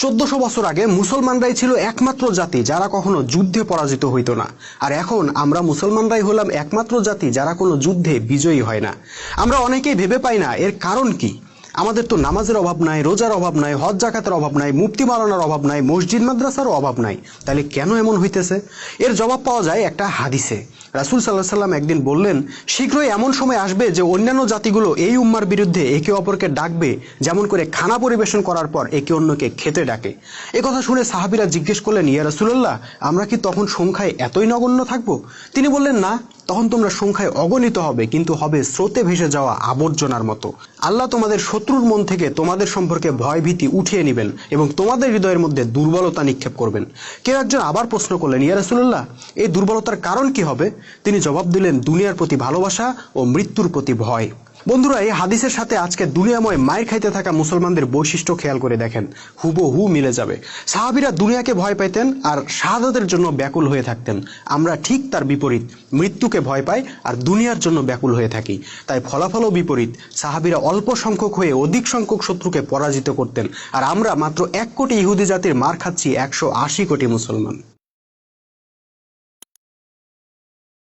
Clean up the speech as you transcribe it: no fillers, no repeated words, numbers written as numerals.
1400 বছর আগে মুসলমানরাই ছিল একমাত্র জাতি যারা কখনো যুদ্ধে পরাজিত হইতো না। আর এখন আমরা মুসলমানরাই হলাম একমাত্র জাতি যারা কোনো যুদ্ধে বিজয়ী হয় না। আমরা অনেকেই ভেবে পাই না এর কারণ কি। আমাদের তো নামাজের অভাব নাই, রোজার অভাব নাই, হজ জাকাতের অভাব নাই, মুফতি মাওলানার অভাব নাই, মসজিদ মাদ্রাসারও অভাব নাই, তাহলে কেন এমন হইতেছে? এর জবাব পাওয়া যায় একটা হাদিসে। রাসূল সাল্লাল্লাহু আলাইহি সাল্লাম একদিন বললেন, শীঘ্রই এমন সময় আসবে যে অন্যান্য জাতিগুলো এই উম্মার বিরুদ্ধে একে অপরকে ডাকবে, যেমন করে খানা পরিবেশন করার পর একে অন্যকে খেতে ডাকে। এ কথা শুনে সাহাবীরা জিজ্ঞেস করলেন, ইয়া রাসূলুল্লাহ, আমরা কি তখন সংখ্যায় এতই নগণ্য থাকবো? তিনি বললেন, না, তখন তোমরা সংখ্যায় অগণিত হবে, কিন্তু হবে স্রোতে ভেসে যাওয়া আবর্জনার মতো। আল্লাহ তোমাদের শত্রুর মন থেকে তোমাদের সম্পর্কে ভয় ভীতি উঠিয়ে নেবেন এবং তোমাদের হৃদয়ের মধ্যে দুর্বলতা নিক্ষেপ করবেন। কেউ একজন আবার প্রশ্ন করলেন, ইয়া রাসূলুল্লাহ, এই দুর্বলতার কারণ কি হবে? তিনি জবাব দিলেন, দুনিয়ার প্রতি ভালোবাসা ও মৃত্যুর প্রতি ভয়। বন্ধুরা, এই হাদিসের সাথে আজকে দুনিয়াময় মায়ের খাইতে থাকা মুসলমানদের বৈশিষ্ট্য খেয়াল করে দেখেন, হুবহু মিলে যাবে। সাহাবীরা দুনিয়াকে ভয় পাইতেন আর শাহাদাতের জন্য ব্যাকুল হয়ে থাকতেন। আমরা ঠিক তার বিপরীত, মৃত্যুকে ভয় পাই আর দুনিয়ার জন্য ব্যাকুল হয়ে থাকি। তাই ফলাফলও বিপরীত। সাহাবীরা অল্প সংখ্যক হয়ে অধিক সংখ্যক শত্রুকে পরাজিত করতেন, আর আমরা মাত্র 1 কোটি ইহুদি জাতির মার খাচ্ছি 180 কোটি মুসলমান।